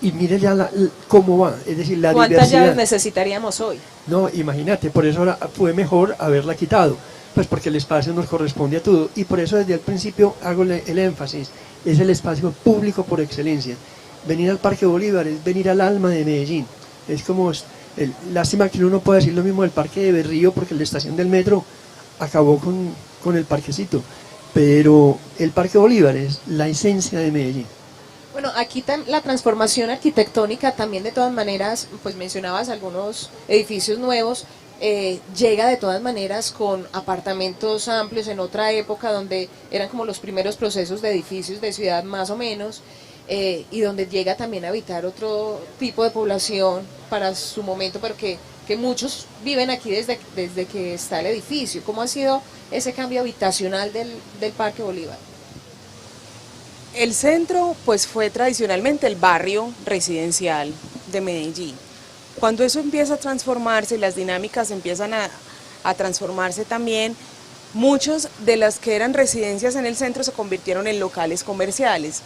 y mire ya cómo va, es decir, la diversidad. ¿Cuántas llaves necesitaríamos hoy? No, imagínate, por eso fue mejor haberla quitado, pues porque el espacio nos corresponde a todo. Y por eso desde el principio hago el énfasis, es el espacio público por excelencia. Venir al Parque Bolívar es venir al alma de Medellín. Es como... lástima que uno no pueda decir lo mismo del Parque de Berrío, porque la estación del metro acabó con el parquecito, pero el Parque Bolívar es la esencia de Medellín. Bueno, aquí la transformación arquitectónica también de todas maneras, pues mencionabas algunos edificios nuevos, llega de todas maneras con apartamentos amplios en otra época donde eran como los primeros procesos de edificios de ciudad más o menos, y donde llega también a habitar otro tipo de población para su momento, pero que muchos viven aquí desde que está el edificio. ¿Cómo ha sido ese cambio habitacional del Parque Bolívar? El centro pues fue tradicionalmente el barrio residencial de Medellín. Cuando eso empieza a transformarse, las dinámicas empiezan a transformarse también, muchos de las que eran residencias en el centro se convirtieron en locales comerciales.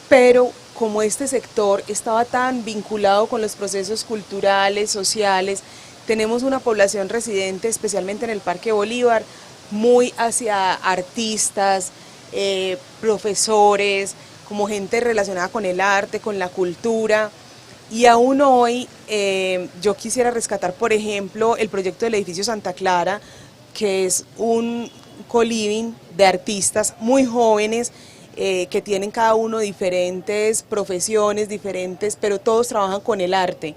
Pero como este sector estaba tan vinculado con los procesos culturales, sociales, tenemos una población residente, especialmente en el Parque Bolívar, muy hacia artistas, profesores, como gente relacionada con el arte, con la cultura. Y aún hoy yo quisiera rescatar, por ejemplo, el proyecto del edificio Santa Clara, que es un co-living de artistas muy jóvenes, que tienen cada uno diferentes profesiones, pero todos trabajan con el arte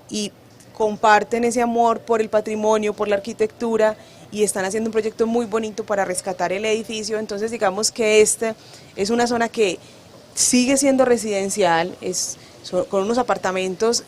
y comparten ese amor por el patrimonio, por la arquitectura, y están haciendo un proyecto muy bonito para rescatar el edificio. Entonces digamos que esta es una zona que sigue siendo residencial, con unos apartamentos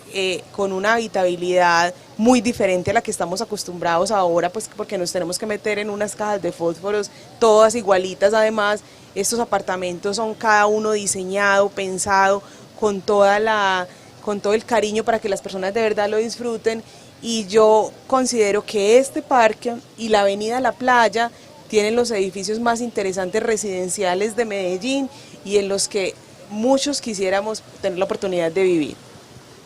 con una habitabilidad muy diferente a la que estamos acostumbrados ahora, pues porque nos tenemos que meter en unas cajas de fósforos, todas igualitas. Además, estos apartamentos son cada uno diseñado, pensado, con todo el cariño para que las personas de verdad lo disfruten. Y yo considero que este parque y la avenida La Playa tienen los edificios más interesantes residenciales de Medellín y en los que muchos quisiéramos tener la oportunidad de vivir.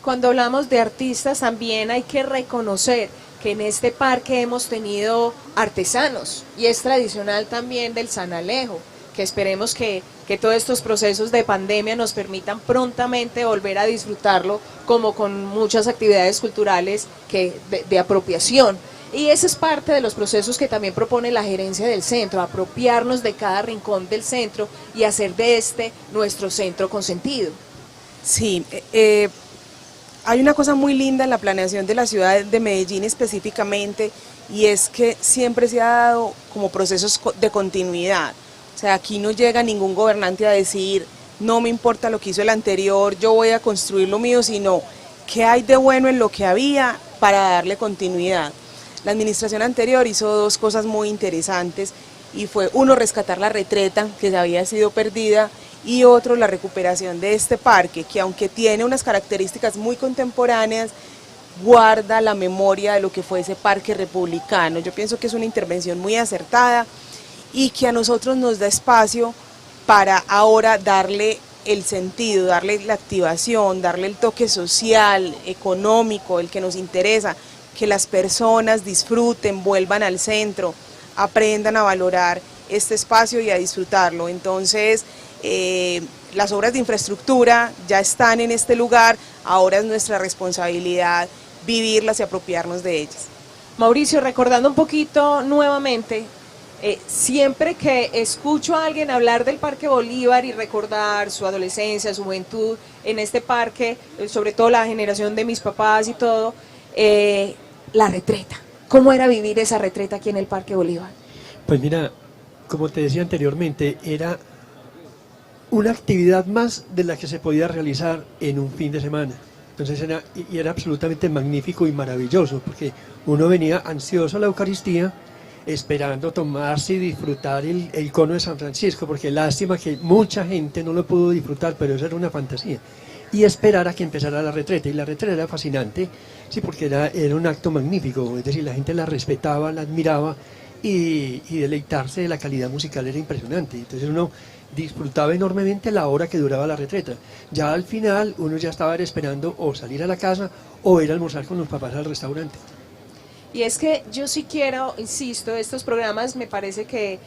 Cuando hablamos de artistas también hay que reconocer que en este parque hemos tenido artesanos y es tradicional también del San Alejo, que esperemos que todos estos procesos de pandemia nos permitan prontamente volver a disfrutarlo, como con muchas actividades culturales de apropiación. Y ese es parte de los procesos que también propone la gerencia del centro, apropiarnos de cada rincón del centro y hacer de este nuestro centro consentido. Sí, hay una cosa muy linda en la planeación de la ciudad de Medellín específicamente, y es que siempre se ha dado como procesos de continuidad. O sea, aquí no llega ningún gobernante a decir, no me importa lo que hizo el anterior, yo voy a construir lo mío, sino qué hay de bueno en lo que había para darle continuidad. La administración anterior hizo dos cosas muy interesantes y fue, uno, rescatar la retreta que había sido perdida, y otro la recuperación de este parque, que aunque tiene unas características muy contemporáneas, guarda la memoria de lo que fue ese parque republicano. Yo pienso que es una intervención muy acertada y que a nosotros nos da espacio para ahora darle el sentido, darle la activación, darle el toque social, económico, el que nos interesa, que las personas disfruten, vuelvan al centro, aprendan a valorar este espacio y a disfrutarlo. Entonces, las obras de infraestructura ya están en este lugar, ahora es nuestra responsabilidad vivirlas y apropiarnos de ellas. Mauricio, recordando un poquito nuevamente, siempre que escucho a alguien hablar del Parque Bolívar y recordar su adolescencia, su juventud en este parque, sobre todo la generación de mis papás y todo, la retreta. ¿Cómo era vivir esa retreta aquí en el Parque Bolívar? Pues mira, como te decía anteriormente, era una actividad más de la que se podía realizar en un fin de semana. Entonces era absolutamente magnífico y maravilloso, porque uno venía ansioso a la Eucaristía, esperando tomarse y disfrutar el cono de San Francisco, porque lástima que mucha gente no lo pudo disfrutar, pero eso era una fantasía. Y esperar a que empezara la retreta, y la retreta era fascinante, sí, porque era un acto magnífico, es decir, la gente la respetaba, la admiraba, y deleitarse de la calidad musical era impresionante. Entonces uno disfrutaba enormemente la hora que duraba la retreta. Ya al final uno ya estaba esperando o salir a la casa o ir a almorzar con los papás al restaurante. Y es que yo sí quiero, insisto, estos programas me parece que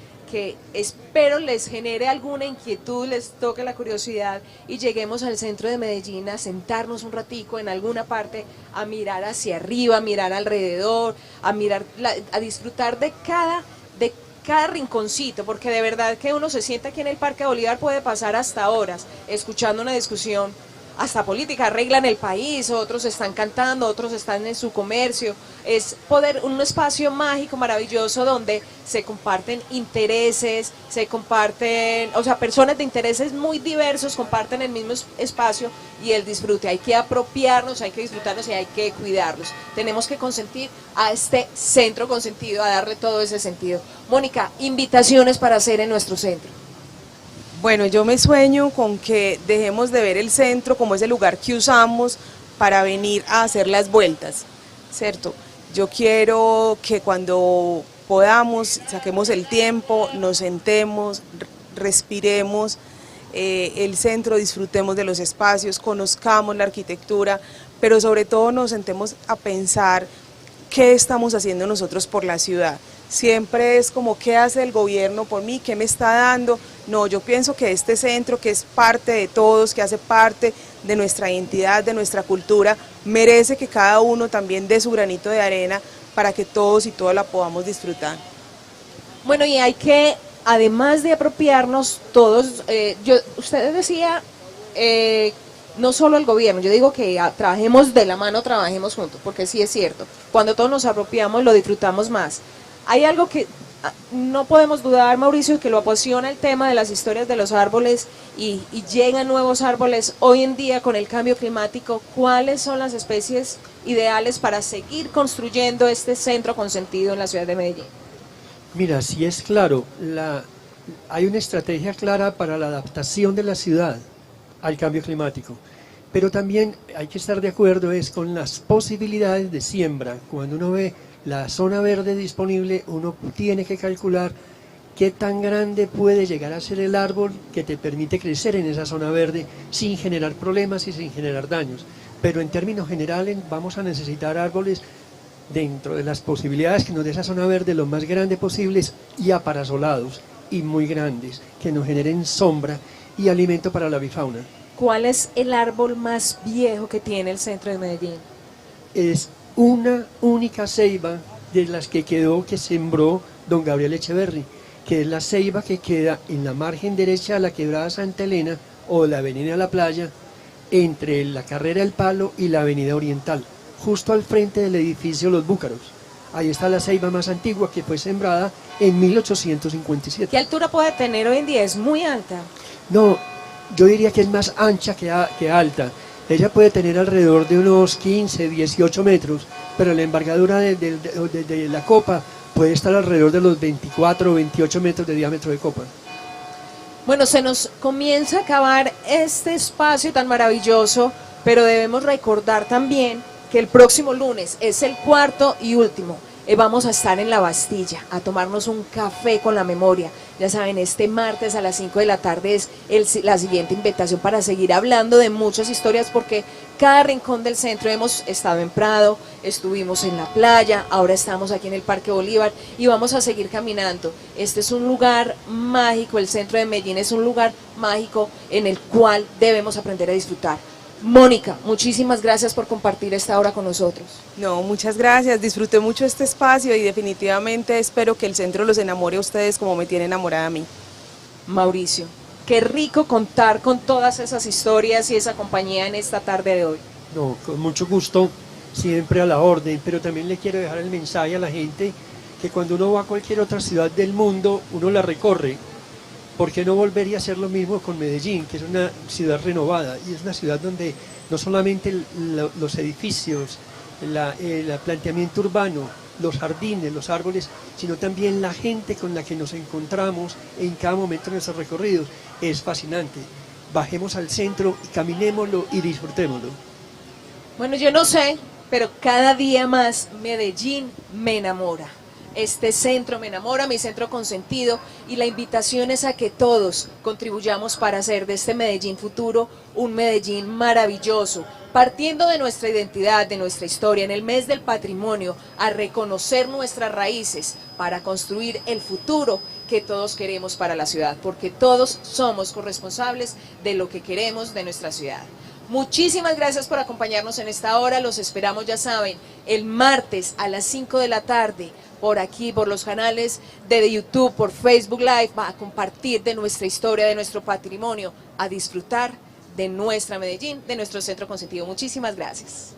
espero les genere alguna inquietud, les toque la curiosidad y lleguemos al centro de Medellín a sentarnos un ratico en alguna parte, a mirar hacia arriba, a mirar alrededor, a mirar, a disfrutar de cada rinconcito, porque de verdad que uno se sienta aquí en el Parque Bolívar, puede pasar hasta horas escuchando una discusión hasta política, arreglan el país, otros están cantando, otros están en su comercio. Es un espacio mágico, maravilloso, donde se comparten intereses, personas de intereses muy diversos comparten el mismo espacio y el disfrute. Hay que apropiarnos, hay que disfrutarnos y hay que cuidarlos. Tenemos que consentir a este centro consentido, a darle todo ese sentido. Mónica, invitaciones para hacer en nuestro centro. Bueno, yo me sueño con que dejemos de ver el centro como ese lugar que usamos para venir a hacer las vueltas, ¿cierto? Yo quiero que cuando podamos, saquemos el tiempo, nos sentemos, respiremos el centro, disfrutemos de los espacios, conozcamos la arquitectura, pero sobre todo nos sentemos a pensar qué estamos haciendo nosotros por la ciudad. Siempre es como, ¿qué hace el gobierno por mí? ¿Qué me está dando? No, yo pienso que este centro, que es parte de todos, que hace parte de nuestra identidad, de nuestra cultura, merece que cada uno también dé su granito de arena para que todos y todas la podamos disfrutar. Bueno, y hay que, además de apropiarnos todos, usted decía, no solo el gobierno, yo digo que trabajemos de la mano, trabajemos juntos, porque sí es cierto, cuando todos nos apropiamos lo disfrutamos más. Hay algo que no podemos dudar, Mauricio, que lo apasiona el tema de las historias de los árboles y llegan nuevos árboles. Hoy en día, con el cambio climático, ¿cuáles son las especies ideales para seguir construyendo este centro consentido en la ciudad de Medellín? Mira, sí es claro, hay una estrategia clara para la adaptación de la ciudad al cambio climático, pero también hay que estar de acuerdo con las posibilidades de siembra. Cuando uno ve la zona verde disponible, uno tiene que calcular qué tan grande puede llegar a ser el árbol que te permite crecer en esa zona verde sin generar problemas y sin generar daños. Pero en términos generales vamos a necesitar árboles dentro de las posibilidades que nos dé esa zona verde lo más grande posibles y aparasolados y muy grandes, que nos generen sombra y alimento para la avifauna. ¿Cuál es el árbol más viejo que tiene el centro de Medellín? Es una única ceiba de las que sembró don Gabriel Echeverry, que es la ceiba que queda en la margen derecha de la quebrada Santa Elena o la avenida La Playa, entre la carrera El Palo y la avenida Oriental, justo al frente del edificio Los Búcaros. Ahí está la ceiba más antigua, que fue sembrada en 1857. ¿Qué altura puede tener hoy en día? ¿Es muy alta? No, yo diría que es más ancha que alta. Ella puede tener alrededor de unos 15, 18 metros, pero la envergadura de la copa puede estar alrededor de los 24 o 28 metros de diámetro de copa. Bueno, se nos comienza a acabar este espacio tan maravilloso, pero debemos recordar también que el próximo lunes es el cuarto y último. Vamos a estar en la Bastilla a tomarnos un café con la memoria. Ya saben, este martes a las 5 de la tarde es la siguiente invitación para seguir hablando de muchas historias, porque cada rincón del centro, hemos estado en Prado, estuvimos en la playa, ahora estamos aquí en el Parque Bolívar y vamos a seguir caminando. Este es un lugar mágico, el centro de Medellín es un lugar mágico en el cual debemos aprender a disfrutar. Mónica, muchísimas gracias por compartir esta hora con nosotros. No, muchas gracias, disfruté mucho este espacio y definitivamente espero que el centro los enamore a ustedes como me tiene enamorada a mí. Mauricio, qué rico contar con todas esas historias y esa compañía en esta tarde de hoy. No, con mucho gusto, siempre a la orden, pero también le quiero dejar el mensaje a la gente que cuando uno va a cualquier otra ciudad del mundo, uno la recorre. ¿Por qué no volvería a hacer lo mismo con Medellín, que es una ciudad renovada y es una ciudad donde no solamente los edificios, el planteamiento urbano, los jardines, los árboles, sino también la gente con la que nos encontramos en cada momento de nuestros recorridos es fascinante? Bajemos al centro y caminémoslo y disfrutémoslo. Bueno, yo no sé, pero cada día más Medellín me enamora. Este centro me enamora, mi centro consentido, y la invitación es a que todos contribuyamos para hacer de este Medellín futuro un Medellín maravilloso, partiendo de nuestra identidad, de nuestra historia, en el mes del patrimonio, a reconocer nuestras raíces para construir el futuro que todos queremos para la ciudad, porque todos somos corresponsables de lo que queremos de nuestra ciudad. Muchísimas gracias por acompañarnos en esta hora, los esperamos, ya saben, el martes a las 5 de la tarde, por aquí, por los canales de YouTube, por Facebook Live, va a compartir de nuestra historia, de nuestro patrimonio, a disfrutar de nuestra Medellín, de nuestro centro consentido. Muchísimas gracias.